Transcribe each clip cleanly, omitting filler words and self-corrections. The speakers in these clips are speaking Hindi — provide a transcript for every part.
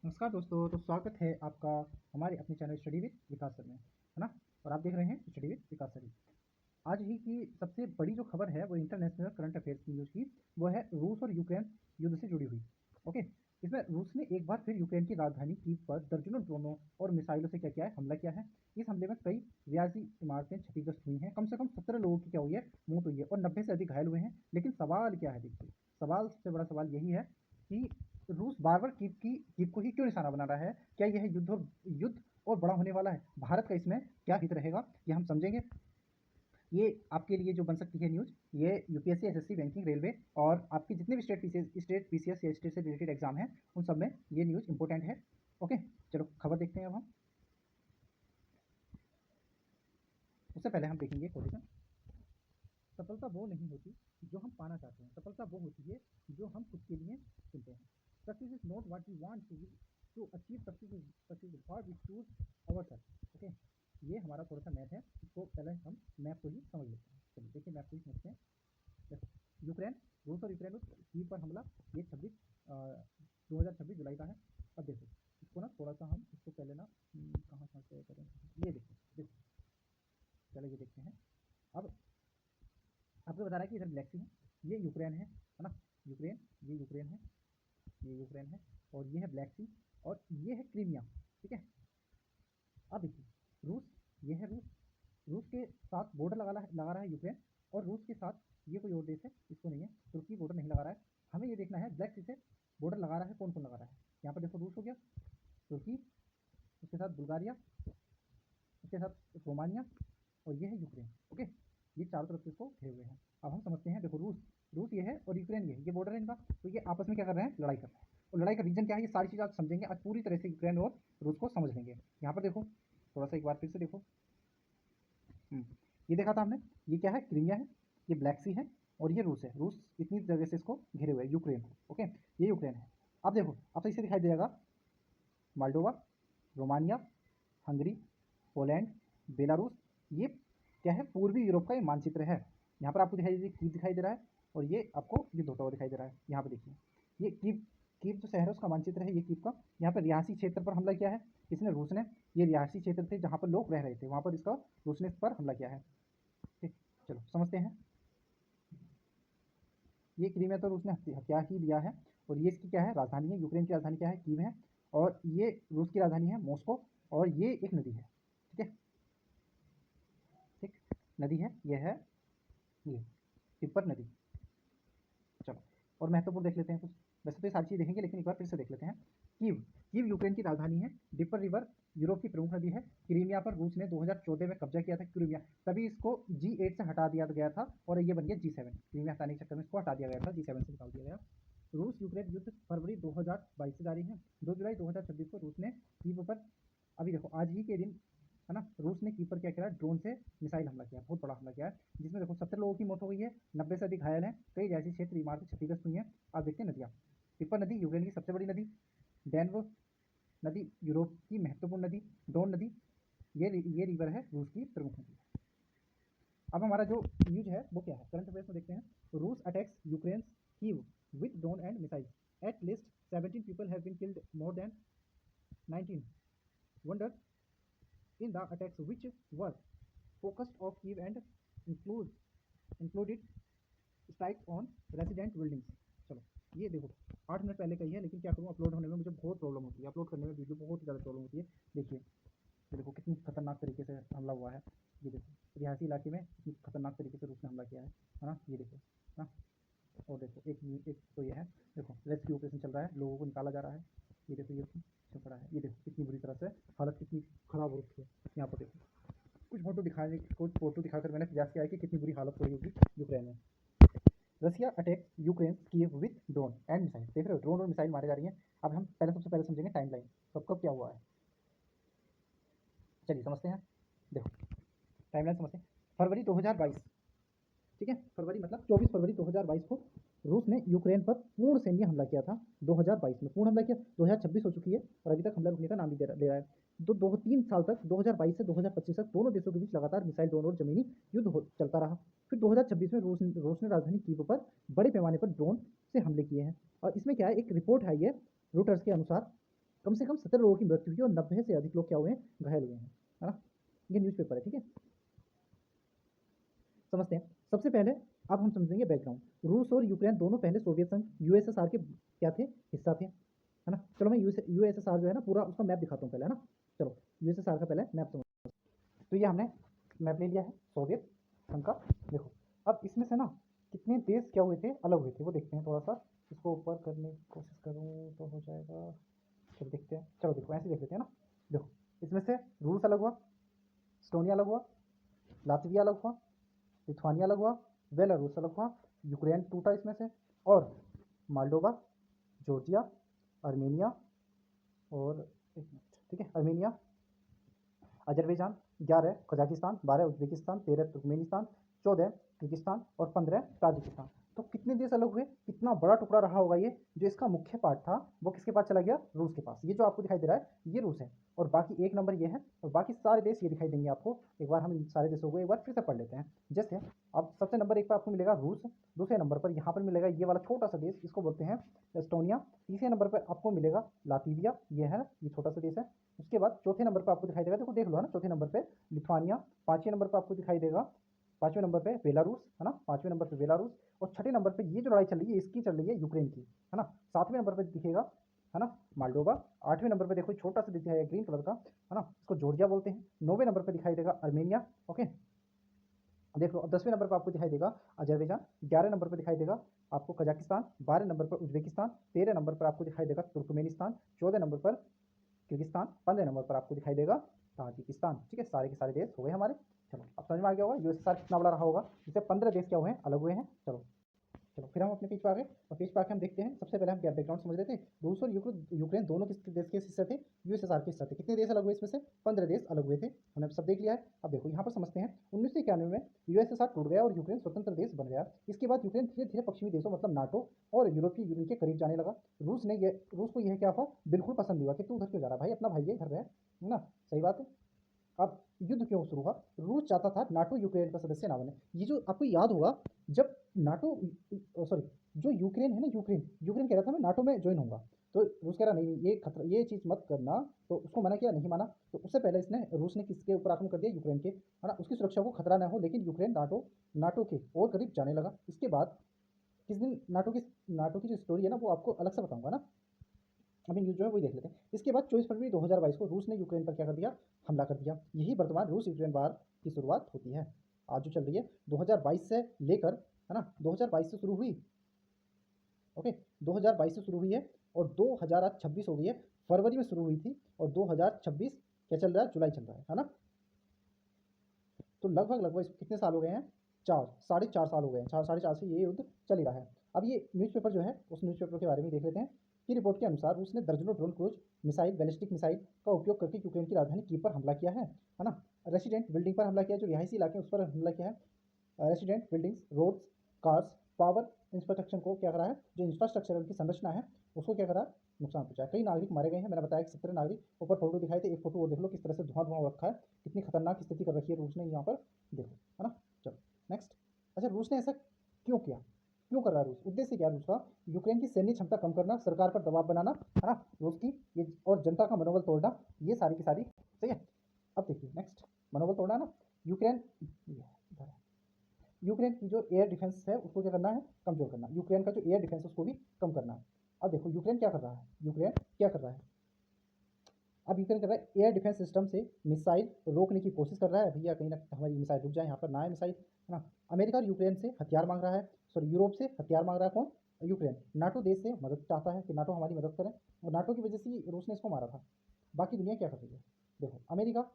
नमस्कार दोस्तों, तो स्वागत है आपका हमारे अपने channel study with Vikas sir में, है ना। और आप देख रहे हैं स्टडी विद विकास सर। आज ही की सबसे बड़ी जो खबर है वो इंटरनेशनल करंट अफेयर्स की न्यूज़ की, वो है रूस और यूक्रेन युद्ध से जुड़ी हुई। ओके, इसमें रूस ने एक बार फिर यूक्रेन की राजधानी कीव पर दर्जनों ड्रोनों और मिसाइलों से क्या किया है, हमला किया है। इस हमले में कई रियासी इमारतें क्षतिग्रस्त हुई हैं, कम से कम 17 लोगों की क्या हुई है, मौत हुई है और 90 से अधिक घायल हुए हैं। लेकिन सवाल क्या है, देखिए सवाल, सबसे बड़ा सवाल यही है कि रूस बार बार कीव को ही क्यों निशाना बना रहा है। क्या यह युद्ध और बड़ा होने वाला है? भारत का इसमें क्या हित रहेगा, ये हम समझेंगे। ये आपके लिए जो बन सकती है न्यूज़, ये यूपीएससी, एसएससी, बैंकिंग, रेलवे और आपके जितने भी स्टेट पीसीएस या स्टेट से रिलेटेड एग्जाम है, उन सब में ये न्यूज़ इंपॉर्टेंट है। ओके, चलो खबर देखते हैं अब हम। उससे पहले हम देखेंगे क्वेश्चन। सफलता वो नहीं होती जो हम पाना चाहते हैं, सफलता वो होती है जो हम खुद के लिए चुनते हैं। Success is not what we want to achieve, success is what we choose ourself. Okay, ये हमारा थोड़ा सा मैथ है, इसको पहले हम मैप को ही समझ लेते हैं। चलिए देखिए, मैप को ही समझते हैं। देखो, यूक्रेन, रूस और यूक्रेन कीव पर हमला, ये 2026 जुलाई का है। अब देखो, इसको ना थोड़ा सा हम इसको पहले ना कहाँ से करें, ये देखो देखो, चलो ये देखते हैं। अब आपको बता रहा है कि इधर ब्लैक सी है, ये यूक्रेन है ना। यूक्रेन, ये यूक्रेन है, ये यूक्रेन है, और ये है ब्लैक सी, और ये है क्रीमिया। ठीक है, अब देखिए रूस, ये है रूस, रूस के साथ बॉर्डर लगा रहा है यूक्रेन, और रूस के साथ ये कोई और देश है, इसको नहीं है, तुर्की बॉर्डर नहीं लगा रहा है। हमें ये देखना है ब्लैक सी से बॉर्डर लगा रहा है कौन कौन लगा रहा है। यहाँ पर देखो, रूस हो गया, तुर्की, उसके साथ बुल्गारिया, उसके साथ रोमानिया, और ये है यूक्रेन। ओके, ये चारों तरफ से इसको घेरे हुए हैं। अब हम समझते हैं, देखो रूस, रूस ये है और यूक्रेन ये है, ये बॉर्डर है इनका, तो ये आपस में क्या कर रहे हैं, लड़ाई कर रहे हैं। और लड़ाई का रीजन क्या है, ये सारी चीज़ आप समझेंगे आज पूरी तरह से, यूक्रेन और रूस को समझ लेंगे। यहाँ पर देखो, थोड़ा सा एक बार फिर से देखो। ये देखा था हमने, ये क्या है, क्रीमिया है, ये ब्लैक सी है, और ये रूस है। रूस इतनी जगह से इसको घेरे हुए है, यूक्रेन को। ओके, ये यूक्रेन है। अब देखो, अब सही से दिखाई देगा, Moldova, Romania, Hungary, Poland, Belarus, ये क्या है, पूर्वी यूरोप का ये मानचित्र है। यहाँ पर आपको कीव दिखाई दे रहा है, और ये आपको युद्ध होता हुआ दिखाई दे रहा है। यहाँ पर देखिए, ये कीव, कीव जो शहर है उसका मानचित्र है, ये कीव का। यहाँ पर रिहायशी क्षेत्र पर हमला किया है इसने, रूस ने। ये रिहायशी क्षेत्र थे जहाँ पर लोग रह रहे थे, वहाँ पर इसका रूस ने इस पर हमला किया है। ठीक, चलो समझते हैं। ये क्रीमिया तो रूस ने हत्या ही लिया है, और ये इसकी क्या है, राजधानी है। यूक्रेन की राजधानी क्या है, कीव है, और ये रूस की राजधानी है, मॉस्को, और ये एक नदी है। ठीक है, ठीक, नदी है, ये है, ये तिब्बत नदी। चलो, और महत्वपूर्ण देख लेते हैं कुछ। वैसे तो ये सारी चीज़ देखेंगे, लेकिन एक बार फिर से देख लेते हैं। कीव, कीव यूक्रेन की राजधानी है। डिपर रिवर यूरोप की प्रमुख नदी है। क्रीमिया पर रूस ने 2014 में कब्जा किया था, क्रीमिया, तभी इसको G8 से हटा दिया गया था, और ये बन गया G7। क्रीमिया हटाने के चक्कर में इसको हटा दिया गया था, G7 से निकाल दिया गया। रूस यूक्रेन युद्ध फरवरी 2022 से जारी है। 2 जुलाई 2026 को रूस ने कीव पर, अभी देखो आज ही के दिन, है ना, रूस ने कीव पर क्या किया, ड्रोन से मिसाइल हमला किया, बहुत बड़ा हमला किया है, जिसमें देखो 17 लोगों की मौत हो गई है, 90 से अधिक घायल हैं, कई रिहायशी क्षेत्र इमारतें क्षतिग्रस्त हुई हैं। आप देखते हैं नदियाँ। टिपर नदी यूक्रेन की सबसे बड़ी नदी, डैनवो नदी यूरोप की महत्वपूर्ण नदी, डोन नदी, ये रिवर है रूस की प्रमुख नदी। अब हमारा जो न्यूज है वो क्या है, करंट अफेयर्स में देखते हैं। रूस attacks Ukraine Kyiv with drone and missiles, at least 17 people have been killed, more than 19 wounded in the attacks, which were focused of Kiev and included strikes on resident buildings। चलो, ये देखो 8 मिनट पहले कही है, लेकिन क्या करूँ, अपलोड होने में मुझे बहुत प्रॉब्लम होती है, अपलोड करने में वीडियो बहुत ज़्यादा प्रॉब्लम होती है। देखिए, ये देखो कितनी खतरनाक तरीके से हमला हुआ है। ये देखो, रिहायशी इलाके में कितनी खतरनाक तरीके से रूस ने हमला किया है ना, ये देखो ना। और देखो एक तो ये है, देखो रेस्क्यू ऑपरेशन चल रहा है, लोगों को निकाला जा रहा है। ये देखो, ये छुप रहा है, ये देखो कितनी बुरी तरह से हालत कितनी ख़राब हो रखी है। यहाँ पर देखो, कुछ फोटो दिखाकर मैंने प्रयास किया है कि कितनी बुरी हालत हो रही होगी यूक्रेन में। Russia attack Ukraine Kyiv with drone and missile, देख रहे हो, ड्रोन और मिसाइल मारे जा रही हैं। अब हम पहले, सबसे पहले समझेंगे टाइमलाइन, कब कब क्या हुआ है। चलिए समझते हैं, देखो टाइमलाइन समझते हैं। फरवरी 2022, ठीक है, फरवरी मतलब 24 फरवरी 2022 को रूस ने यूक्रेन पर पूर्ण सैन्य हमला किया था। 2022 में पूर्ण हमला किया, 2026 हो चुकी है, और अभी तक हमला रुकने का नाम नहीं ले रहा है। तो 2-3 साल तक, 2022 से 2025 तक, दोनों देशों के बीच लगातार मिसाइल, ड्रोन और जमीनी युद्ध चलता रहा। फिर 2026 में रूस ने राजधानी कीव पर बड़े पैमाने पर ड्रोन से हमले किए हैं। और इसमें क्या है, एक रिपोर्ट है ये, रूटर्स के अनुसार, कम से कम 17 लोगों की मृत्यु हुई और 90 से अधिक लोग क्या हुए हैं, घायल हुए हैं, है ना। ये न्यूज़पेपर है, ठीक है। समझते हैं। सबसे पहले अब हम समझेंगे बैकग्राउंड। रूस और यूक्रेन दोनों पहले सोवियत संघ यूएसएसआर के क्या थे, हिस्सा थे, है ना। चलो मैं यूएसएसआर जो है ना पूरा उसका मैप दिखाता हूँ पहले, है ना। चलो यूएसएसआर का पहले मैप समझ। तो ये हमने मैप ले लिया है सोवियत संघ का। देखो अब इसमें से ना कितने देश क्या हुए थे, अलग हुए थे, वो देखते हैं। थोड़ा सा इसको ऊपर करने की कोशिश करूँ तो हो जाएगा। चलो देखते हैं। चलो देखो ऐसे देख लेते हैं ना। देखो इसमें से रूस अलग हुआ, स्टोनिया अलग हुआ, लातविया अलग हुआ, लिथुआनिया अलग हुआ, बेलारूस अलग हुआ, यूक्रेन टूटा इसमें से, और मोल्डोवा, जॉर्जिया, आर्मेनिया, और एक मिनट, ठीक है, Armenia, Azerbaijan, 11 Kazakhstan, 12 Uzbekistan, 13 Turkmenistan, 14 Kyrgyzstan और 15 ताजिकिस्तान। तो कितने देश अलग हुए, कितना बड़ा टुकड़ा रहा होगा ये। जो इसका मुख्य पार्ट था वो किसके पास चला गया, रूस के पास। ये जो आपको दिखाई दे रहा है ये रूस है, और बाकी एक नंबर ये है, और बाकी सारे देश ये दिखाई देंगे आपको। एक बार हम इन सारे देशों को एक बार फिर से पढ़ लेते हैं। जैसे अब सबसे नंबर एक पर आपको मिलेगा रूस, दूसरे नंबर पर यहाँ पर मिलेगा ये वाला छोटा सा देश, इसको बोलते हैं एस्टोनिया। तीसरे नंबर पर आपको मिलेगा लातविया, ये है, ये छोटा सा देश है। उसके बाद चौथे नंबर पर आपको दिखाई देगा, देखो देख लो, है ना। चौथे नंबर पे लिथुआनिया, पांचवें नंबर पर आपको दिखाई देगा, पांचवें नंबर पे बेलारूस, है ना, पांचवें नंबर पे बेलारूस। और छठे नंबर पे ये जो लड़ाई चल रही है इसकी चल रही है यूक्रेन की, है ना। सातवें नंबर पे दिखेगा, है ना, मोल्डोवा। आठवें नंबर पे देखो छोटा सा दिखाई ग्रीन कलर का, है ना, इसको जॉर्जिया बोलते हैं। नौवें नंबर पे दिखाई देगा आर्मेनिया, ओके। देख लो अब 10वें नंबर पर आपको दिखाई देगा अजरबैजान, 11 नंबर पर दिखाई देगा आपको कजाकिस्तान, 12 नंबर पर उज्बेकिस्तान, 13 नंबर पर आपको दिखाई देगा तुर्कमेनिस्तान, 14 नंबर पर किर्गिस्तान, 15 नंबर पर आपको दिखाई देगा ताजिकिस्तान। ठीक है, सारे के सारे देश हो गए हमारे। चलो अब समझ में आ गया होगा यूएसएसआर कितना बड़ा रहा होगा, जिससे 15 देश क्या हुए हैं, अलग हुए हैं। चलो चलो फिर हम अपने पेज पे आ गए, और पेज पे आके हम देखते हैं। सबसे पहले हम क्या बैकग्राउंड समझ लेते हैं। रूस और यूक्रेन दोनों किस देश के हिस्से थे, यूएसएसआर के हिस्से थे। कितने देश अलग हुए, इसमें से 15 देश अलग हुए थे। हमने सब देख लिया है। अब देखो यहाँ पर समझते हैं। 1991 में यूएसएसआर टूट गया और यूक्रेन स्वतंत्र देश बन गया। इसके बाद यूक्रेन धीरे धीरे पश्चिमी देशों मतलब नाटो और यूरोपीय यूनियन के करीब जाने लगा। रूस को यह क्या हुआ, बिल्कुल पसंद नहीं हुआ कि तू उधर क्यों जा रहा है भाई, अपना भाई है, घर है ना। सही बात है। अब युद्ध क्यों शुरू हुआ, रूस चाहता था नाटो यूक्रेन का सदस्य ना बने। ये जो आपको याद होगा, जब नाटो सॉरी जो यूक्रेन है ना, यूक्रेन कह रहा था मैं नाटो में ज्वाइन होऊंगा, तो रूस कह रहा नहीं ये खतरा, ये चीज़ मत करना। तो उसको मना किया, नहीं माना। तो उससे पहले रूस ने किसके ऊपर आक्रमण कर दिया, यूक्रेन के, है ना। उसकी सुरक्षा को खतरा ना हो, लेकिन यूक्रेन नाटो नाटो के और करीब जाने लगा। इसके बाद किस दिन नाटो की जो स्टोरी है ना वो आपको अलग से बताऊंगा ना। अभी न्यूज़ जो है वही देख लेते हैं। इसके बाद 24 फरवरी 2022 को रूस ने यूक्रेन पर क्या कर दिया, हमला कर दिया। यही वर्तमान रूस यूक्रेन वार की शुरुआत होती है, आज जो चल रही है 2022 से लेकर, है ना, 2022 से शुरू हुई, ओके, 2022 से शुरू हुई है, और 2026 हो गई है। फरवरी में शुरू हुई थी, और 2026 क्या चल रहा है, जुलाई चल रहा है ना। तो लगभग लगभग इसको कितने साल हो गए हैं, 4 साढ़े 4 साल हो गए हैं। 4 साढ़े 4 से ये युद्ध चल ही रहा है। अब ये न्यूज़पेपर जो है उस न्यूज़पेपर के बारे में देख लेते हैं। की रिपोर्ट के अनुसार रूस ने दर्जनों drone cruise missile ballistic missile का उपयोग करके यूक्रेन की राजधानी कीव पर हमला किया है ना। रेसिडेंट बिल्डिंग पर हमला किया, जो रिहायशी इलाके हैं उस पर हमला किया है। Resident buildings, roads, cars, power infrastructure को क्या करा है, जो इंफ्रास्ट्रक्चर की संरचना है उसको क्या करा, नुकसान पहुंचा है। कई नागरिक मारे गए हैं, मैंने बताया कि 17 नागरिक। ऊपर फोटो दिखाए थे, एक फोटो और देख लो किस तरह से धुआं धुआं हो रखा है, कितनी खतरनाक स्थिति कर रखी है रूस ने यहाँ पर, देखो, है ना। चलो नेक्स्ट। अच्छा रूस ने ऐसा क्यों किया, क्यों कर रहा है रूस, उद्देश्य क्या है रूस का, यूक्रेन की सैन्य क्षमता कम करना, सरकार पर दबाव बनाना, है ना, रूस की ये, और जनता का मनोबल तोड़ना, ये सारी की सारी, सही है। अब देखिए नेक्स्ट, मनोबल तोड़ना है ना, यूक्रेन यूक्रेन की जो एयर डिफेंस है उसको क्या करना है, कमजोर करना। यूक्रेन का जो एयर डिफेंस है उसको भी कम करना है। अब देखो यूक्रेन क्या कर रहा है, यूक्रेन क्या कर रहा है, अब यूक्रेन कर रहा है एयर डिफेंस सिस्टम से मिसाइल रोकने की कोशिश कर रहा है, भैया कहीं ना हमारी मिसाइल रुक जाए, यहाँ पर ना है मिसाइल, है ना। अमेरिका और यूक्रेन से हथियार मांग रहा है, सॉरी यूरोप से हथियार मांग रहा है, कौन, यूक्रेन। नाटो देश से मदद चाहता है कि नाटो हमारी मदद करे, और नाटो की वजह से ही रूस ने इसको मारा था। बाकी दुनिया क्या कर रही है, देखो अमेरिका,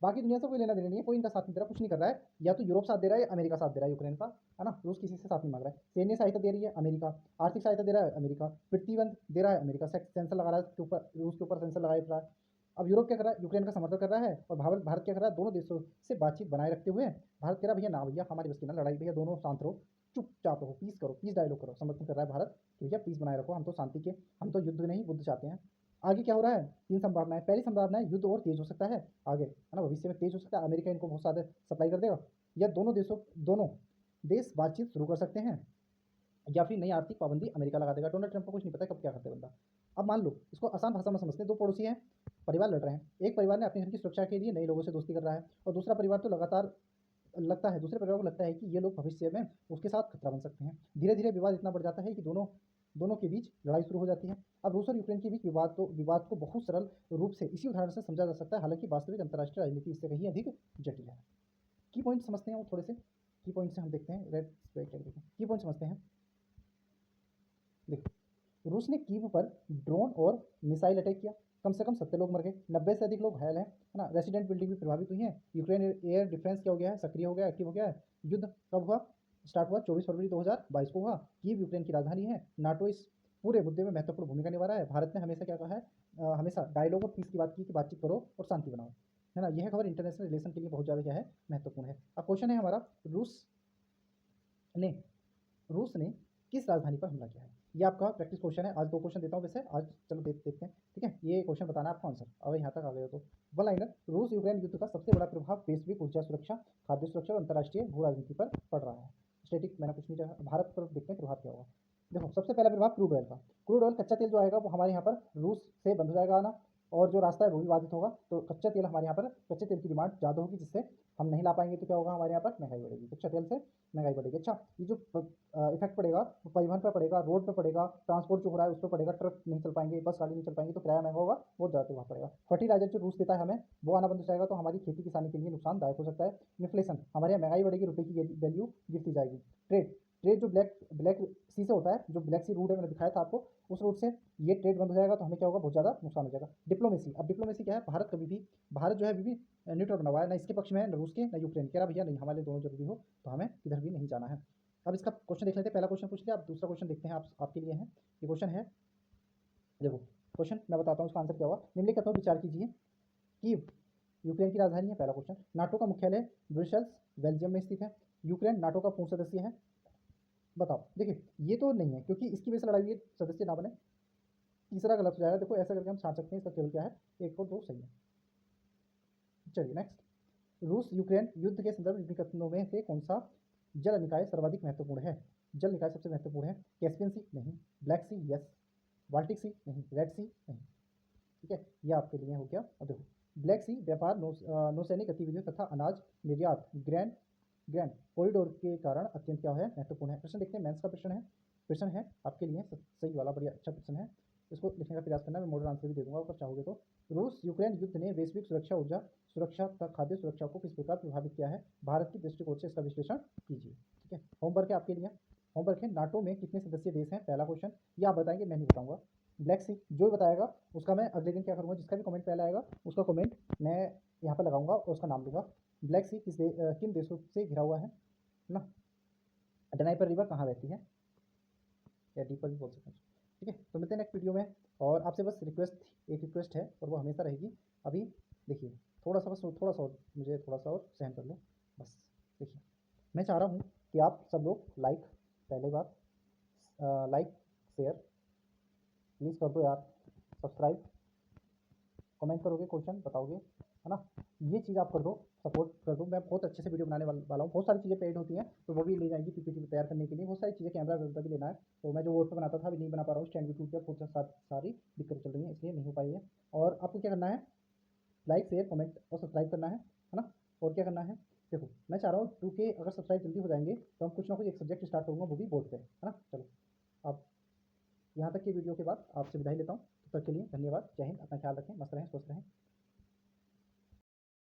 बाकी दुनिया से कोई लेना देना नहीं है, कोई इनका साथ नहीं दे रहा, कुछ नहीं कर रहा है। या तो यूरोप साथ दे रहा है या अमेरिका साथ दे रहा है यूक्रेन का, है ना। रूस किसी से साथ नहीं मांग रहा है। सैन्य सहायता दे रही है अमेरिका, आर्थिक सहायता दे रहा है अमेरिका, प्रतिबंध दे रहा है अमेरिका, सेंसर लगा रहा है उसके ऊपर, रूस के ऊपर सेंसर लगाए रहा है। अब यूरोप क्या कर रहा है, यूक्रेन का समर्थन कर रहा है, और भारत क्या कर रहा है, दोनों देशों से बातचीत बनाए रखते हुए भारत कह रहा है भैया ना भैया हमारी बस की ना लड़ाई, भैया दोनों शांत रहो, चुपचाप रहो, पीस करो, पीस डायलॉग करो, समर्थन कर रहा है भारत कि भैया पीस बनाए रखो, हम तो शांति के, हम तो युद्ध नहीं बुद्ध चाहते हैं। आगे क्या हो रहा है, तीन संभावनाएं। पहली संभावना है युद्ध और तेज हो सकता है आगे, है ना, भविष्य में तेज हो सकता है, अमेरिका इनको बहुत सारे सप्लाई कर देगा, या दोनों देश बातचीत शुरू कर सकते हैं। या फिर नई आर्थिक पाबंदी अमेरिका लगा देगा। डोनाल्ड ट्रंप को कुछ नहीं पता कब क्या करते बंदा। अब मान लो इसको आसान भाषा में समझते हैं, दो पड़ोसी हैं, परिवार लड़ रहे हैं। एक परिवार ने अपने घर की सुरक्षा के लिए नए लोगों से दोस्ती कर रहा है, और दूसरा परिवार तो लगातार लगता है दूसरे परिवार को लगता है कि ये लोग भविष्य में उसके साथ खतरा बन सकते हैं। धीरे धीरे विवाद इतना बढ़ जाता है कि दोनों दोनों के बीच लड़ाई शुरू हो जाती है। अब रूस और यूक्रेन के बीच विवाद को बहुत सरल रूप से इसी उदाहरण से समझा जा सकता है, हालांकि वास्तविक अंतर्राष्ट्रीय राजनीति इससे कहीं अधिक जटिल है। की पॉइंट समझते हैं वो थोड़े से, की पॉइंट से हम देखते हैं। रेड की पॉइंट समझते हैं। देखो, रूस ने कीव पर ड्रोन और मिसाइल अटैक किया, कम से कम 70 लोग मर गए, 90 से अधिक लोग घायल हैं, है ना। रेसिडेंट बिल्डिंग भी प्रभावित हुई है। यूक्रेन एयर डिफेंस क्या हो गया है, सक्रिय हो गया, एक्टिव हो गया है। युद्ध कब हुआ, स्टार्ट हुआ 24 फरवरी 2022 को हुआ। कीव यूक्रेन की राजधानी है। नाटो इस पूरे मुद्दे में महत्वपूर्ण भूमिका निभा रहा है। भारत ने हमेशा क्या कहा है, हमेशा डायलॉग और पीस की बात की कि बातचीत करो और शांति बनाओ, है ना। यह खबर इंटरनेशनल रिलेशन के लिए बहुत ज़्यादा क्या है, महत्वपूर्ण है। अब क्वेश्चन है हमारा, ने रूस ने किस राजधानी पर हमला किया है। ये आपका प्रैक्टिस क्वेश्चन है। आज 2 क्वेश्चन देता हूँ वैसे, आज चलो देखते हैं, ठीक है। ये क्वेश्चन बताना है आपको आंसर, अगर यहाँ तक आ गए हो तो। वन लाइनर, रूस यूक्रेन युद्ध का सबसे बड़ा प्रभाव वैश्विक ऊर्जा सुरक्षा, खाद्य सुरक्षा और अंतर्राष्ट्रीय भू राजनीति पर पड़ रहा है। स्टेटिक मैंने कुछ नहीं कहा, भारत पर देखते हैं प्रभाव क्या होगा। देखो, सबसे पहला प्रभाव क्रूड ऑयल का। क्रूड ऑयल कच्चा तेल जो आएगा वो हमारे यहाँ पर रूस से बंद हो जाएगा आना, और जो रास्ता है वो भी बाधित होगा। तो कच्चा तेल हमारे यहाँ पर, कच्चे तेल की डिमांड ज़्यादा होगी, जिससे हम नहीं ला पाएंगे। तो क्या होगा, हमारे यहाँ पर महंगाई बढ़ेगी, कच्चा तेल से महंगाई बढ़ेगी। अच्छा, ये जो इफेक्ट पड़ेगा वो परिवहन पर पड़ेगा, रोड पर पड़ेगा, ट्रांसपोर्ट जो हो रहा है उस पर पड़ेगा। ट्रक नहीं चल पाएंगे, बस गाड़ी नहीं चल पाएंगी, तो किराया महंगा होगा, बहुत ज़्यादा प्रभाव पड़ेगा। फर्टिलाइजर जो रूस देता है हमें, वो आना बंद हो जाएगा, तो हमारी खेती किसानी के लिए नुकसानदायक हो सकता है। इन्फ्लेशन, हमारे यहाँ महंगाई बढ़ेगी, रुपये की वैल्यू गिरती जाएगी। ट्रेड ट्रेड जो ब्लैक ब्लैक सी से होता है, जो ब्लैक सी रूट है, मैंने दिखाया था आपको, उस रूट से ये ट्रेड बंद हो जाएगा, तो हमें क्या होगा, बहुत ज़्यादा नुकसान हो जाएगा। डिप्लोमेसी, अब डिप्लोमेसी क्या है, भारत जो है अभी भी न्यूट्रल बना हुआ है, ना इसके पक्ष में है, ना रूस के, ना यूक्रेन के। भैया नहीं, हमारे दोनों जरूरी हो, तो हमें किधर भी नहीं जाना है। अब इसका क्वेश्चन देख लेते हैं। पहला क्वेश्चन पूछ लिया, अब दूसरा क्वेश्चन देखते हैं, आपके लिए है। ये क्वेश्चन है, देखो क्वेश्चन मैं बताता हूँ इसका आंसर क्या होगा। निम्नलिखित पर विचार कीजिए। कीव यूक्रेन की राजधानी है। पहला क्वेश्चन, नाटो का मुख्यालय ब्रुसेल्स बेल्जियम में स्थित है। यूक्रेन नाटो का पूर्ण सदस्य है। बताओ, देखिए ये तो नहीं है, क्योंकि इसकी वजह से लड़ाई हुई है, सदस्य ना बने। तीसरा गलत हो जाएगा। देखो ऐसा करके हम छाट सकते हैं, इसका केवल क्या है, 1 और 2 सही है। चलिए नेक्स्ट, रूस यूक्रेन युद्ध के संदर्भ निम्नलिखितों में से कौन सा जल निकाय सर्वाधिक महत्वपूर्ण है। जल निकाय सबसे महत्वपूर्ण है। कैस्पियन सी नहीं, ब्लैक सी यस, बाल्टिक सी नहीं, रेड सी नहीं, ठीक है। ये आपके लिए हो गया। अब देखो, ब्लैक सी व्यापार, नौसैनिक गतिविधियों तथा अनाज निर्यात, ग्रैंड ग्रैंड कॉरिडोर के कारण अत्यंत क्या है, महत्वपूर्ण है। प्रश्न देखते हैं, मेंस का प्रश्न है आपके लिए सही वाला, बढ़िया अच्छा प्रश्न है। इसको लिखने का प्रयास करना, मैं मॉडल आंसर भी दे दूंगा अगर चाहोगे तो। रूस यूक्रेन युद्ध ने वैश्विक सुरक्षा, ऊर्जा सुरक्षा तथा खाद्य सुरक्षा को किस प्रकार प्रभावित किया है, भारत की दृष्टिकोण से इसका विश्लेषण कीजिए, ठीक है। होमवर्क है आपके लिए, होमवर्क है, नाटो में कितने सदस्य देश हैं, पहला क्वेश्चन। ये आप बताएंगे, मैं नहीं बताऊंगा। ब्लैक सी जो बताएगा उसका मैं अगले दिन क्या करूँगा, जिसका भी कमेंट पहले आएगा उसका कमेंट मैं यहाँ पर लगाऊंगा और उसका नाम लूँगा। ब्लैक सी किन देशों से घिरा हुआ है ना। डनाइपर रिवर कहाँ बहती है, या डीपर भी बोल सकते हैं, ठीक है। तो मिलते हैं नेक्स्ट वीडियो में। और आपसे बस एक रिक्वेस्ट है, और वो हमेशा रहेगी। अभी देखिए, थोड़ा सा और मुझे थोड़ा सा और सहन कर लो बस। देखिए, मैं चाह रहा हूँ कि आप सब लोग लाइक, पहले बात लाइक शेयर प्लीज़ कर दो यार, सब्सक्राइब, कमेंट करोगे, क्वेश्चन बताओगे, है ना। ये चीज़ आप कर दो, सपोर्ट कर दो। मैं बहुत अच्छे से वीडियो बनाने वाला हूँ। बहुत सारी चीज़ें पेड होती हैं, तो वो भी ले जाएंगी पीपीटी तैयार करने के लिए। बहुत सारी चीज़ें, कैमरा वैमरा भी लेना है। तो मैं जो वोट पर बनाता था, अभी नहीं बना पा रहा हूँ, स्टैंड भी टूट गया, बहुत सारी दिक्कतें चल रही हैं, इसलिए नहीं हो पाई है। और आपको क्या करना है, लाइक शेयर कमेंट और सब्सक्राइब करना है ना। और क्या करना है, देखो मैं चाह रहा हूँ 2K अगर सब्सक्राइब जल्दी हो जाएंगे, तो हम कुछ ना कुछ एक सब्जेक्ट स्टार्ट करूँगा, वो भी बोर्ड पे, है ना। चलो, अब यहाँ तक की वीडियो के बाद आपसे विदाई लेता हूँ। तब तक के लिए धन्यवाद। जय हिंद, अपना ख्याल रखें, मस्त रहें, स्वस्थ रहें।